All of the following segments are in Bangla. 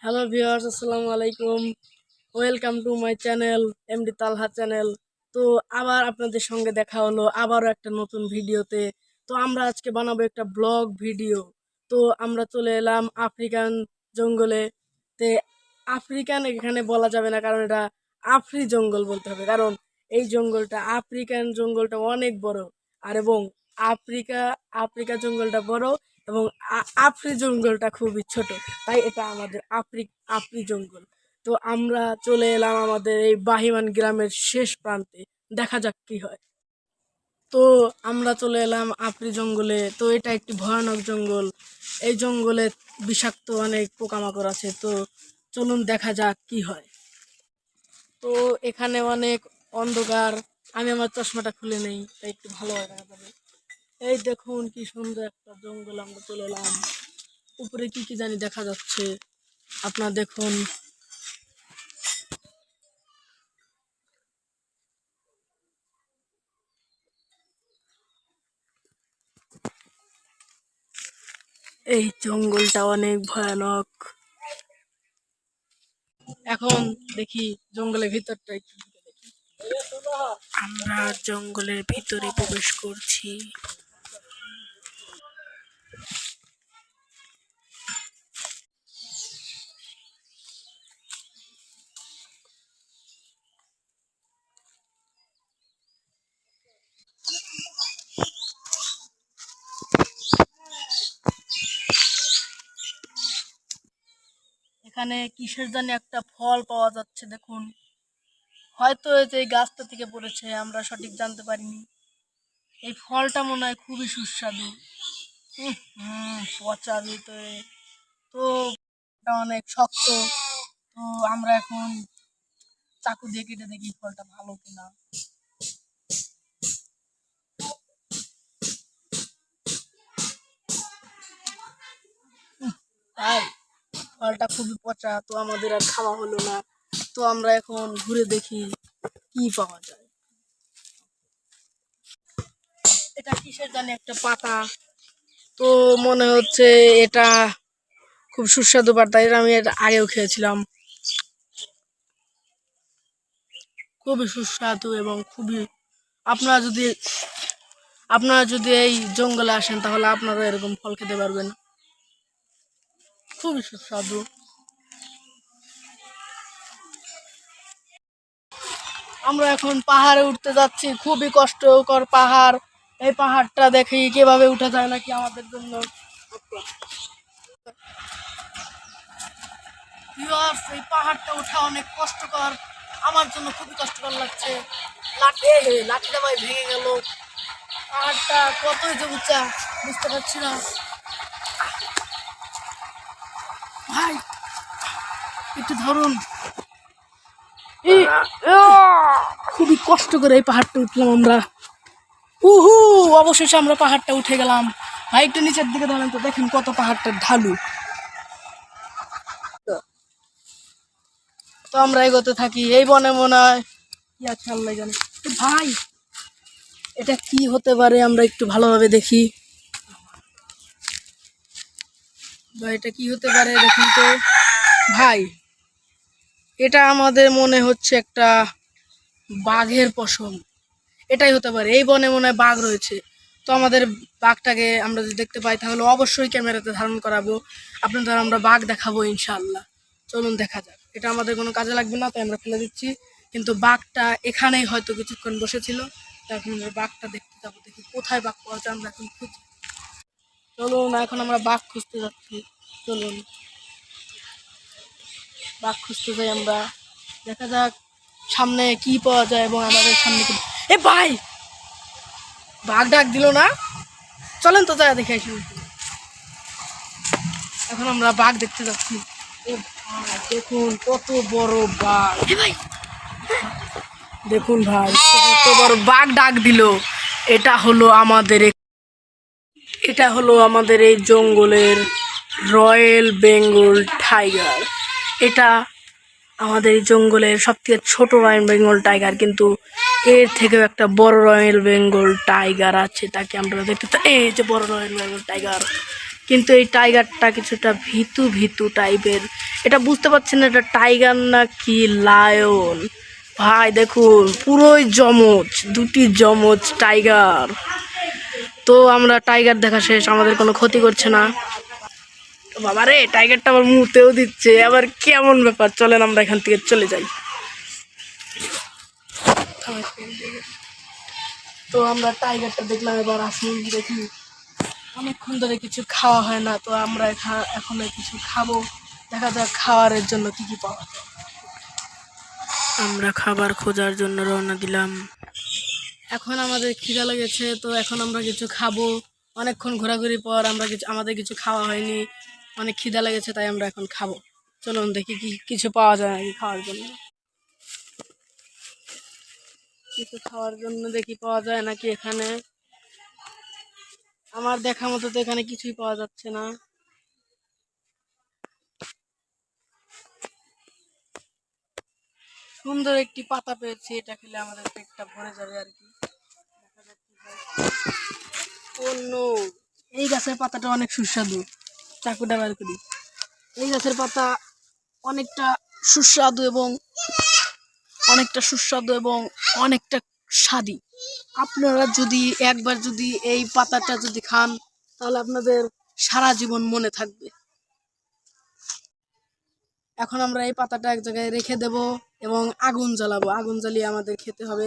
হ্যালো ভিউয়ার্স, আসসালামু আলাইকুম। Welcome to my channel MD Talha channel. তো আবার আপনাদের সঙ্গে দেখা হলো আবারও একটা নতুন ভিডিওতে। তো আমরা আজকে বানাবো একটা ব্লগ ভিডিও। তো আমরা চলে এলাম আফ্রিকান জঙ্গলে। তে আফ্রিকান এখানে বলা যাবে না, কারণ এটা আফ্রি জঙ্গল বলতে হবে, কারণ এই জঙ্গলটা আফ্রিকান জঙ্গলটা অনেক বড়। আর এবং আফ্রিকা আফ্রিকা জঙ্গলটা বড় এবং আফ্রি জঙ্গলটা খুবই ছোট, তাই এটা আমাদের আফ্রি জঙ্গল। তো আমরা চলে এলাম আমাদের এই বাহিমান গ্রামের শেষ প্রান্তে, দেখা যাক কি হয়। তো আমরা চলে এলাম আফ্রি জঙ্গলে। তো এটা একটি ভয়ানক জঙ্গল। এই জঙ্গলে বিষাক্ত অনেক পোকামাকড় আছে। তো চলুন দেখা যাক কি হয়। তো এখানে অনেক অন্ধকার। আমি আমার চশমাটা খুলে নেই, তাই একটু ভালোভাবে দেখা যাবে। এই দেখুন কি সুন্দর একটা জঙ্গল, আমরা চলে এলাম। উপরে কি কি জানি দেখা যাচ্ছে, আপনারা দেখুন। এই জঙ্গলটা অনেক ভয়ানক। এখন দেখি জঙ্গলের ভিতরটা একটু ঢুকে দেখি। আমরা জঙ্গলের ভিতরে প্রবেশ করছি। এখানে কিসের জানি একটা ফল পাওয়া যাচ্ছে, দেখুন। হয়তো এই গাছটা থেকে পড়েছে, আমরা সঠিক জানতে পারিনি। এই ফলটা মনে হয় খুবই সুস্বাদু। পচা ভিতরে। তো এটা অনেক শক্ত। তো আমরা এখন চাকু দিয়ে কেটে দেখি ফলটা ভালো কিনা। তাই ফলটা খুবই পচা, তো আমাদের আর খাওয়া হলো না। তো আমরা এখন ঘুরে দেখি কি পাওয়া যায়। এটা কিসের জানি একটা পাতা। তো মনে হচ্ছে এটা খুব সুস্বাদু পাতা, এটা আমি এটা আগেও খেয়েছিলাম। খুবই সুস্বাদু এবং খুবই, আপনারা যদি আপনারা যদি এই জঙ্গলে আসেন তাহলে আপনারা এরকম ফল খেতে পারবেন। খুবই সুস্বাদু। আমরা এখন পাহাড়ে উঠতে যাচ্ছি, খুবই কষ্টকর পাহাড়। এই পাহাড়টা দেখি কিভাবে উঠা যায় নাকি আমাদের জন্য। এই পাহাড়টা ওঠা অনেক কষ্টকর, আমার জন্য খুবই কষ্টকর লাগছে। লাঠিটা ভাই ভেঙে গেল। পাহাড়টা কতই যে উঁচা বুঝতে পারছি না ভাই, একটু ধরুন। খুবই কষ্ট করে এই পাহাড়টা উঠলাম আমরা। অবশেষে আমরা পাহাড়টা উঠে গেলাম। ভাই একটু নিচের দিকে ধরেন তো, দেখেন কত পাহাড়টা ঢালু। তো আমরা এগোতে থাকি, এই বনে মনে হয় কি আছে আল্লাহ জানে। ভাই এটা কি হতে পারে, আমরা একটু ভালোভাবে দেখি। ভাই এটা কি হতে পারে দেখুন তো। ভাই এটা আমাদের মনে হচ্ছে একটা বাঘের পশম, এটাই হতে পারে। এই বনে মনে হয় বাঘ রয়েছে। তো আমাদের বাঘটাকে আমরা যদি দেখতে পাই তাহলে অবশ্যই ক্যামেরাতে ধারণ করাবো, আপনাদের আমরা বাঘ দেখাবো ইনশাআল্লাহ। চলুন দেখা যাক। এটা আমাদের কোনো কাজে লাগবে না, তাই আমরা ফেলে দিচ্ছি। কিন্তু বাঘটা এখানেই হয়তো কিছুক্ষণ বসেছিল। এখন আমরা বাঘটা দেখতে যাবো, দেখি কোথায় বাঘ পাওয়া যায়, আমরা এখন খুঁজি। চলুন এখন আমরা বাঘ খুঁজতে যাচ্ছি, চলুন। বাঘ খুঁজতে যাই আমরা। দেখা যাক সামনে কি পাওয়া যায় এবং আমাদের সামনে কি। এ ভাই, বাঘ ডাক দিল না, চলেন তো যাই দেখে আসি। এখন আমরা বাঘ দেখতে যাচ্ছি। এ ভাই দেখুন কত বড় বাঘ। এ ভাই দেখুন ভাই, কত বড় বাঘ ডাক দিল। এটা হলো আমাদের এটা হলো আমাদের এই জঙ্গলের রয়্যাল বেঙ্গল টাইগার। এটা আমাদের এই জঙ্গলের সবথেকে ছোট রয়্যাল বেঙ্গল টাইগার, কিন্তু এর থেকেও একটা বড় রয়্যাল বেঙ্গল টাইগার আছে, তাকে আমরা দেখতে। এই যে বড় রয়্যাল বেঙ্গল টাইগার, কিন্তু এই টাইগারটা কিছুটা ভীতু ভীতু টাইপের। এটা বুঝতে পারছি না এটা টাইগার না কি লায়ন। ভাই দেখুন পুরোই জমজ, দুটি জমজ টাইগার। তো আমরা টাইগার দেখা শেষ, আমাদের কোনো ক্ষতি করছে না। তো বাবা রে, টাইগারটা আবার মুতেও দিচ্ছে, আবার কেমন ব্যাপার। চলেন আমরা এখান থেকে চলে যাই। তো আমরা টাইগারটা দেখলাম, এবার আসুন দেখি। অনেকক্ষণ ধরে কিছু খাওয়া হয় না, তো আমরা এখন কিছু খাবো। দেখা যাক খাবারের জন্য কি কি পাওয়া যায়। আমরা খাবার খোঁজার জন্য রওনা দিলাম। এখন আমাদের খিদা লেগেছে, তো এখন আমরা কিছু খাবো। অনেকক্ষণ ঘোরাঘুরি পর আমাদের কিছু খাওয়া হয়নি, অনেক খিদা লেগেছে, তাই আমরা এখন খাবো। চলুন দেখি কি কিছু পাওয়া যায় নাকি খাওয়ার জন্য। কিছু খাওয়ার জন্য দেখি পাওয়া যায় নাকি এখানে। আমার দেখা মতো তো এখানে কিছুই পাওয়া যাচ্ছে না। সুন্দর একটি পাতা পেয়েছি, এটা খেলে আমাদের পেটটা ভরে যাবে আর কি। অন্য এই গাছের পাতাটা অনেক সুস্বাদু, চাকুটা বের করি। এই গাছের পাতা অনেকটা সুস্বাদু এবং অনেকটা স্বাদি। আপনারা যদি একবার যদি এই পাতাটা যদি খান, তাহলে আপনাদের সারা জীবন মনে থাকবে। এখন আমরা এই পাতাটা এক জায়গায় রেখে দেব এবং আগুন জ্বালাবো। আগুন জ্বালিয়ে আমাদের খেতে হবে,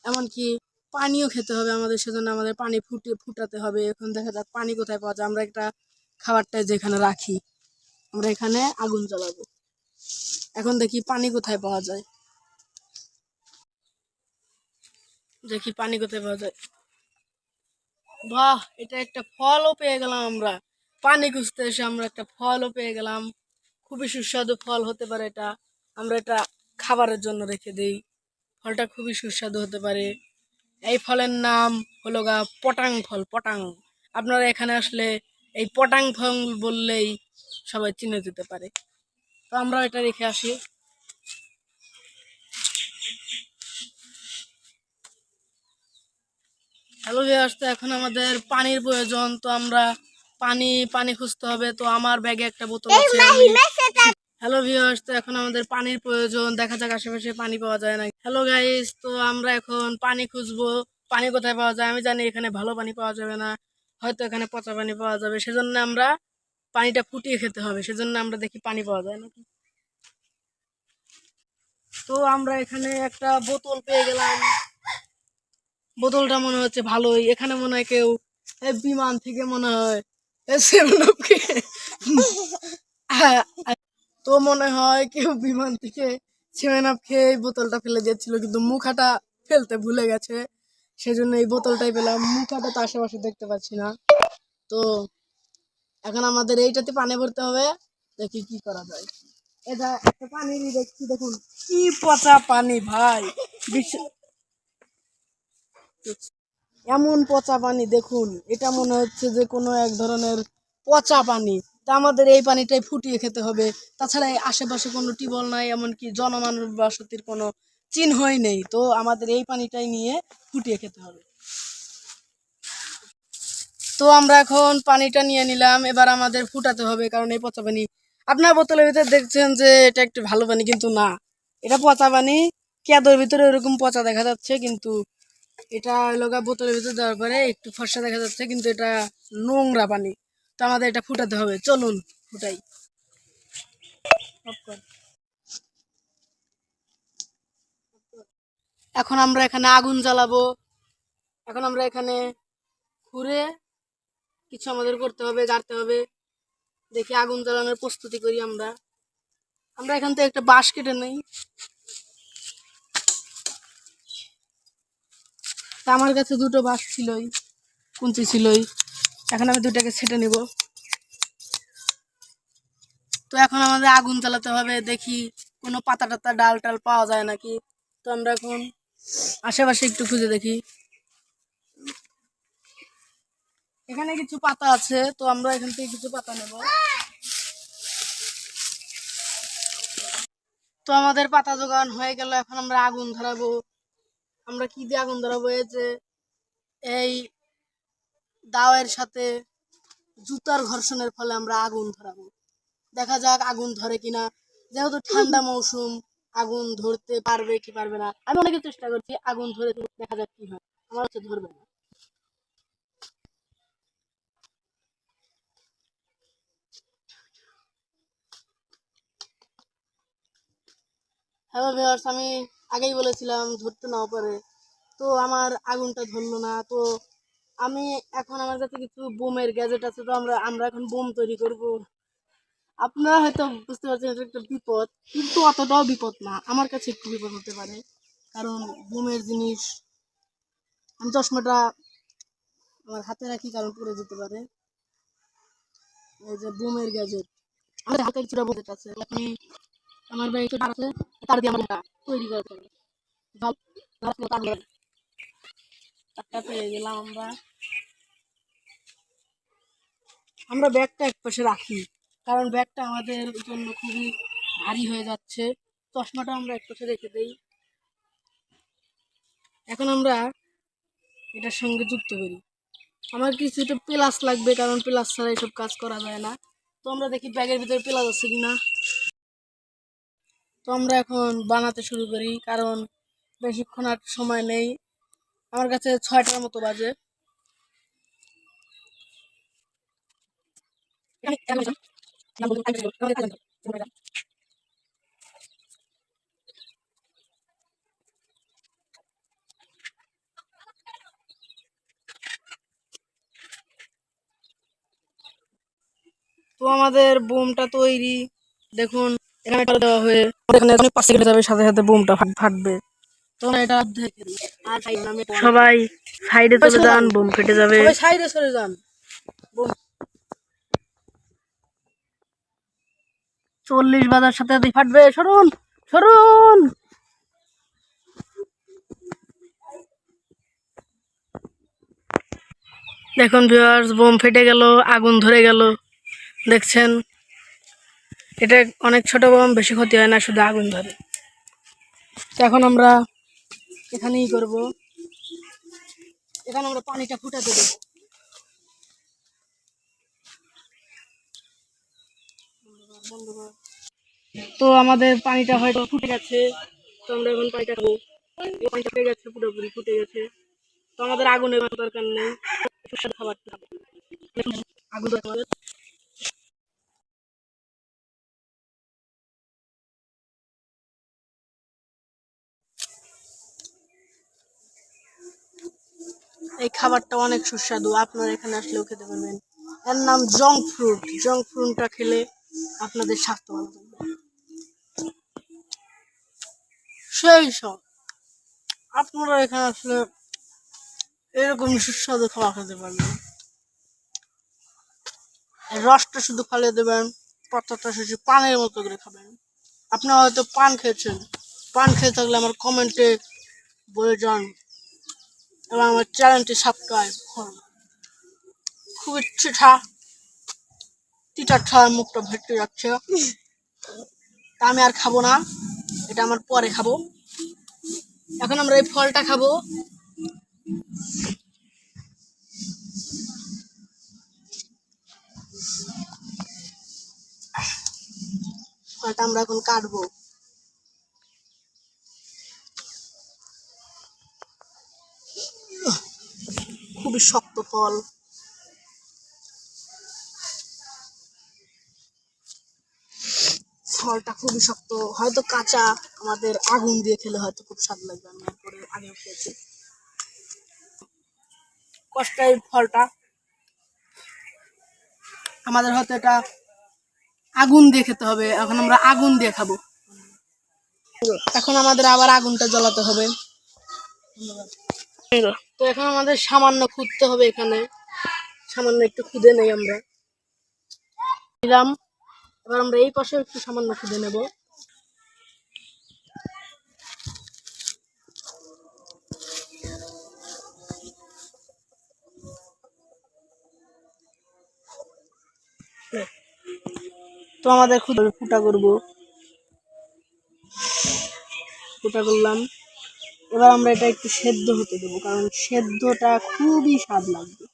এমনকি পানিও খেতে হবে আমাদের। সেজন্য আমাদের পানি ফুটাতে হবে। এখন দেখা যাক পানি কোথায় পাওয়া যায়। আমরা একটা খাবারটা যেখানে রাখি, আমরা এখানে আগুন জ্বালাবো। এখন দেখি পানি কোথায় পাওয়া যায়, দেখি পানি কোথায় পাওয়া যায়। বাহ, এটা একটা ফলও পেয়ে গেলাম আমরা। পানি খুঁজতে এসে আমরা একটা ফলও পেয়ে গেলাম। খুবই সুস্বাদু ফল হতে পারে এটা। আমরা এটা খাবারের জন্য রেখে দিই। ফলটা খুবই সুস্বাদু হতে পারে। এই ফলের নাম হলো পটাং ফল, পটাং। আপনারা এখানে আসলে এই পটাং ফল বললেই সবাই চিনে যেতে পারে। তো আমরা এটা রেখে আসি। হ্যালো ভিউয়ার্স, তো এখন আমাদের পানির প্রয়োজন। তো আমরা পানি পানি খুঁজতে হবে। তো আমার ব্যাগে একটা বোতল আছে। হ্যালো ভিউয়ার্স, তো এখন আমাদের পানির প্রয়োজন। দেখা যাক আশেপাশে পানি পাওয়া যায় না। হ্যালো গাইস, তো আমরা এখন পানি খুঁজবো। পানি কোথায় পাওয়া যায়? আমি জানি এখানে ভালো পানি পাওয়া যাবে না, হয়তো এখানে পচা পানি পাওয়া যাবে। সেজন্য আমরা পানিটা ফুটিয়ে খেতে হবে। সেজন্য আমরা দেখি পানি পাওয়া যায় নাকি। তো আমরা এখানে একটা বোতল পেয়ে গেলাম। বোতলটা মনে হচ্ছে ভালোই। এখানে মনে হয় কেউ বিমান থেকে মনে হয় হ্যাঁ, তো মনে হয় কেউ বিমান থেকে 7 আপ খেয়ে এই বোতলটা ফেলে দিয়েছিল, কিন্তু মুখাটা ফেলতে ভুলে গেছে। সেজন্য এই বোতলটাই পেলাম। মুখাটা তো আশেপাশে দেখতে পাচ্ছি না। তো এখন আমাদের এইটাতে পানি ভরতে হবে, দেখি কি করা যায়। এটা একটা পানিরই দেখছি, দেখুন কি পচা পানি ভাই। এমন পচা পানি দেখুন, এটা মনে হচ্ছে যে কোনো এক ধরনের পচা পানি। তা আমাদের এই পানিটাই ফুটিয়ে খেতে হবে। তাছাড়া এই আশেপাশে কোনো টিউবওয়েল নাই, এমনকি জনমানব বসতির কোনো চিহ্নই নেই। তো আমাদের এই পানিটাই নিয়ে ফুটিয়ে খেতে হবে। তো আমরা এখন পানিটা নিয়ে নিলাম, এবার আমাদের ফুটাতে হবে, কারণ এই পচা পানি। আপনার বোতলের ভিতরে দেখছেন যে এটা একটু ভালো পানি, কিন্তু না, এটা পচা পানি। কেদর ভিতরে এরকম পচা দেখা যাচ্ছে, কিন্তু এটা লগা বোতলের ভিতরে দেওয়ার পরে একটু ফর্সা দেখা যাচ্ছে, কিন্তু এটা নোংরা পানি। তো আমাদের এটা ফুটাতে হবে। চলুন ফুটাই। এখন আমরা এখানে আগুন জ্বালাবো। এখন আমরা এখানে ঘুরে কিছু আমাদের করতে হবে, গাড়তে হবে। দেখি আগুন জ্বালানোর প্রস্তুতি করি আমরা। আমরা এখান থেকে একটা বাঁশ কেটে নেই। তা আমার কাছে দুটো বাঁশ ছিলই, কুঞ্চি ছিলই। এখন আমি দুটাকে ছেটে নেব। তো এখন আমাদের আগুন জ্বালাতে হবে, দেখি কোনো পাতা টাতা ডাল টাল পাওয়া যায় নাকি। তো আমরা এখন আশেপাশে একটু খুঁজে দেখি। এখানে কিছু পাতা আছে, তো আমরা এখান থেকে কিছু পাতা নেব। তো আমাদের পাতা জোগান হয়ে গেল, এখন আমরা আগুন ধরাবো। আমরা কি দিয়ে আগুন ধরাবো? এই যে এই দাওয়ের সাথে জুতার ঘর্ষণের ফলে আমরা আগুন ধরাবো। দেখা যাক আগুন ধরে কিনা। যেহেতু ঠান্ডা মৌসুম, আগুন ধরতে পারবে কি পারবে না। আমি অনেক চেষ্টা করছি, আগুন ধরে দেখা যাক কি হয়। আমার হচ্ছে ধরবে না। হ্যালো ভিউয়ার্স, আমি আগেই বলেছিলাম ধরতে নাও পারে। তো আমার আগুনটা ধরলো না। তো আমি এখন আমার কাছে কিছু বোমের গ্যাজেট আছে, তো আমরা এখন বোম তৈরি করব। আপনারা হয়তো বুঝতে পারছেন এটা একটা বিপদ, কিন্তু অতটাও বিপদ না। আমার কাছে একটু বিপদ হতে পারে, কারণ বোমের জিনিস। আমি চশমাটা আমার হাতে রাখি, কারণ পড়ে যেতে পারে। এই যে বোমের গ্যাজেট, আমাদের হাতে কিছুটা বাজেট আছে। এখন আমার ভাই একটু তার আছে, তার দিয়ে আমরা তৈরি করতে হবে। তারটা পেয়ে গেলাম আমরা। আমরা ব্যাগটা এক পাশে রাখি, কারণ ব্যাগটা আমাদের জন্য খুবই ভারী হয়ে যাচ্ছে। চশমাটা আমরা এক পাশে রেখে দেই। এখন আমরা এটার সঙ্গে যুক্ত করি। আমার কিছুটা প্লাস লাগবে, কারণ প্লাস ছাড়া এসব কাজ করা যায় না। তো আমরা দেখি ব্যাগের ভিতরে প্লাস আছে কিনা। তো আমরা এখন বানাতে শুরু করি, কারণ বেশিক্ষণ আর সময় নেই। আমার কাছে 6টার মতো বাজে। তো আমাদের বোমটা তৈরি, দেখুন এখানে কালো দেওয়া হয়ে এখানে 5 সেকেন্ড যাবে, সাথে সাথে বোমটা ফাটবে। তো এটা সবাই সাইডে চলে যান, বোম ফেটে যাবে। সবাই সাইডে চলে যান। বোম 40 বাজার সাথে সাথে ফাটবে। সরুন সরুন। দেখুন ভিউয়ার্স, বোম ফেটে গেল, আগুন ধরে গেল। দেখছেন, এটা অনেক ছোট বোম, বেশি ক্ষতি হয় না, শুধু আগুন ধরে। তো এখন আমরা এখানেই করব। এখানে আমরা পানিটা ফুটাতে দেব। তো আমাদের পানিটা হয়তো ফুটে গেছে। তো আমরা এখন পানিটা খাবো। পানিটা ফুটে গেছে, পুরোপুরি ফুটে গেছে। তো আমাদের আগুনের দরকার নেই, সুস্বাদু খাবার খাবো। আগুন দরকার আমাদের। এই খাবারটা অনেক সুস্বাদু, আপনারা এখানে আসলেও খেতে পারবেন। এর নাম জং ফ্রুট। জং ফ্রুটটা খেলে আপনাদের স্বাস্থ্য ভালো থাকবে। সেই সব আপনারা এখানে আসলে এরকম সুস্বাদু খাবার খেতে পারবেন। এই রসটা শুধু ফালিয়ে দেবেন, পাতাটা শেষে পানের মতো করে খাবেন। আপনারা হয়তো পান খেয়েছেন, পান খেয়ে থাকলে আমার কমেন্টে বলে যান, এবং আমার চ্যানেলটি সাবস্ক্রাইব করুন। খুবই তিতা মুখটা ভেটে যাচ্ছে। তা আমি আর খাবো না, এটা আমার পরে খাবো। এখন আমরা এই ফলটা খাবো। ফলটা আমরা এখন কাটবো। খুবই শক্ত ফল। ফলটা খুবই শক্ত, হয়তো কাঁচা। আমাদের আগুন দিয়ে খেলে হয়তো খুব স্বাদ লাগবে। আমি পরে আগে খেয়েছি কষ্টাই ফলটা। আমাদের হয়তো এটা আগুন দিয়ে খেতে হবে। এখন আমরা আগুন দিয়ে খাবো। এখন আমাদের আবার আগুনটা জ্বালাতে হবে। তো এখন আমাদের সামান্য খুঁজতে হবে, এখানে সামান্য একটু খুদে নেই আমরা দিলাম। এবার আমরা এই পাশে একটু সামান্য খুদে নেব। তো আমাদের খুদে ফুটা করবো, ফুটা করলাম। এবার আমরা এটা একটু সেদ্ধ হতে দেবো, কারণ সেদ্ধটা খুবই স্বাদ লাগবে।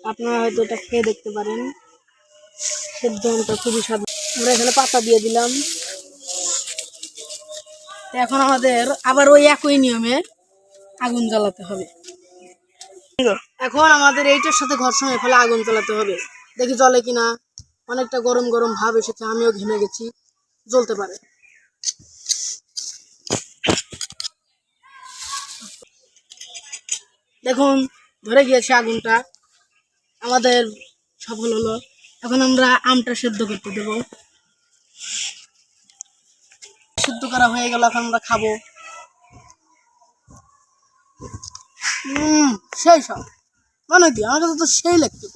আপনারা হয়তো এটা খেয়ে দেখতে পারেন, সেদ্ধটা খুবই স্বাদ। আমরা এখানে পাতা দিয়ে দিলাম। এখন আমাদের আবার ওই একই নিয়মে আগুন জ্বালাতে হবে। এখন আমাদের এইটার সাথে ঘর্ষণ হয়ে ফেলে আগুন জ্বালাতে হবে। দেখি জ্বলে কিনা। অনেকটা গরম গরম ভাব এসেছে, আমিও ঘেমে গেছি, জ্বলতে পারে। দেখুন ধরে গিয়েছে আগুনটা, আমাদের সফল হলো। এখন আমরা আমটা সেদ্ধ করতে দেব। সেদ্ধ করা হয়ে গেল, এখন আমরা খাবো। সেই সব মানে কি, আমার কাছে তো সেই লাগছে,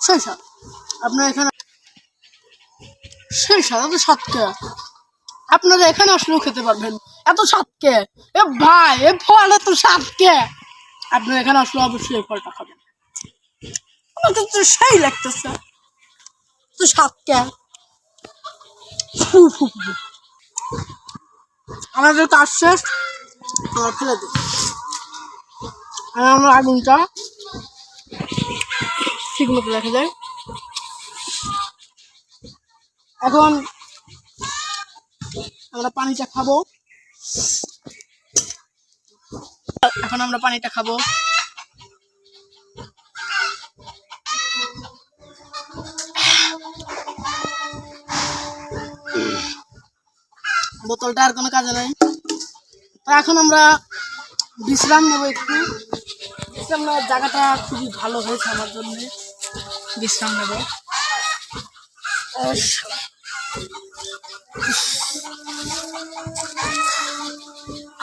সেই সব। আপনার এখানে সেই স্বাদ, এত স্বাদকে আপনারা এখানে আসলেও খেতে পারবেন। এত স্বাদকে এ ভাই, এ ফল এত স্বাদকে আপনারা এখানে আসলে অবশ্যই এই ফলটা খাবেন। আমার কাছে তো সেই লাগতেছে, তো স্বাদকে। আমাদের কাজ শেষ, আমার ফেলে দিই। আর আমার আগুনটা ঠিক মতো দেখা যায়। এখন আমরা পানিটা খাবো। এখন আমরা পানিটা খাবো। বোতলটা আর কোনো কাজে নাই। তো এখন আমরা বিশ্রাম নেবো একটু। বিশ্রাম নেওয়ার জায়গাটা খুবই ভালো হয়েছে আমার জন্য। বিশ্রাম নেব।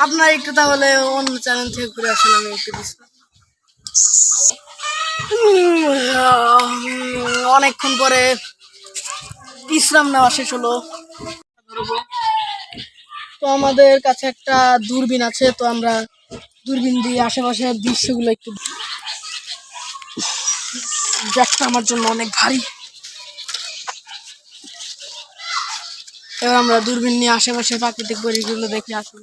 আপনার একটু তাহলে অন্য চ্যানেল থেকে ঘুরে আসেন, আমি একটু বিশ্রাম। অনেকক্ষণ পরে বিশ্রাম নেওয়া শেষ হলো। তো আমাদের কাছে একটা দূরবীন আছে, তো আমরা দূরবীন দিয়ে আশেপাশের দৃশ্যগুলো একটু। ব্যাগটা আমার জন্য অনেক ভারী। এবার আমরা দূরবীন নিয়ে আশেপাশের প্রাকৃতিক পরিবেশগুলো দেখে আসুন।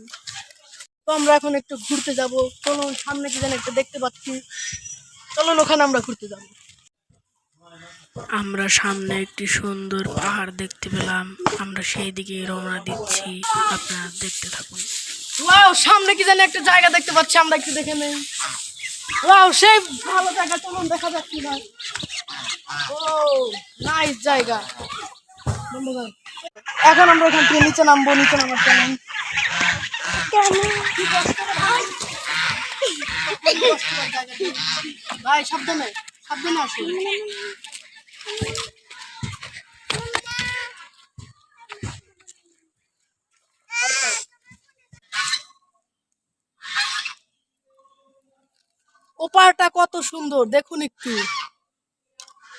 তো আমরা এখন একটু ঘুরতে যাব। চলুন, সামনে কি যেন একটা দেখতে পাচ্ছি, চলুন ওখানে আমরা ঘুরতে যাব। আমরা সামনে একটি সুন্দর পাহাড় দেখতে পেলাম, আমরা সেই দিকে রওনা দিচ্ছি, আপনারা দেখতে থাকুন। ওয়াও, সামনে কি যেন একটা জায়গা দেখতে পাচ্ছি, আমরা একটু দেখে নেই। ওয়াও, সেই ভালো জায়গা, চলুন দেখা যাক কি হয়। ও নাইস জায়গা। ধন্যবাদ। এখন আমরা ওখান থেকে নিচে নামবো। নিচে নামার কেমন ভাই, সাবধানে সাবধানে আসুন। ওপারটা কত সুন্দর দেখুন একটু,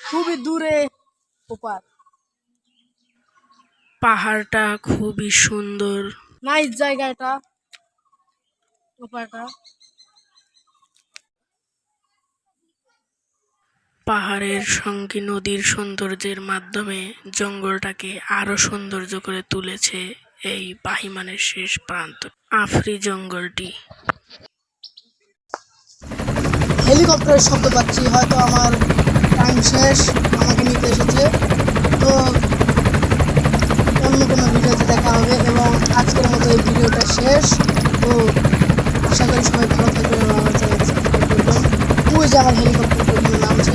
খুবই দূরে ওপার। পাহাড়টা খুবই সুন্দর, নাইস জায়গা এটা, ওপারটা। পাহাড়ের সঙ্গে নদীর সৌন্দর্যের মাধ্যমে জঙ্গলটাকে আরো সৌন্দর্য করে তুলেছে এই বাহিমানের শেষ প্রান্ত আফ্রি জঙ্গলটি। হেলিকপ্টারের শব্দ পাচ্ছি, হয়তো আমার টাইম শেষ, আমাকে নিতে এসেছে। তো অন্য কোনো ভিডিওতে দেখা হবে, এবং আজকের মতো এই ভিডিওটা শেষ। তো আশা করি সবাই ভালো থাকবেন এবং আমার চ্যানেল সাবস্ক্রাইব করবেন। ওই যে আমার হেলিকপ্টার নামছে।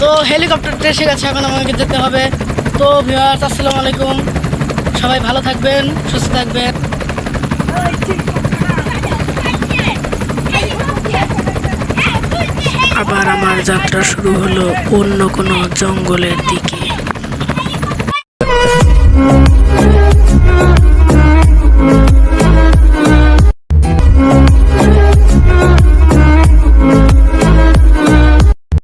তো হেলিকপ্টারটা এসে গেছে, এখন আমাকে যেতে হবে। তো ভিউয়ার্স, আসসালামু আলাইকুম, সবাই ভালো থাকবেন, সুস্থ থাকবেন। আমার যাত্রা শুরু হলো অন্য কোনো জঙ্গলের দিকে।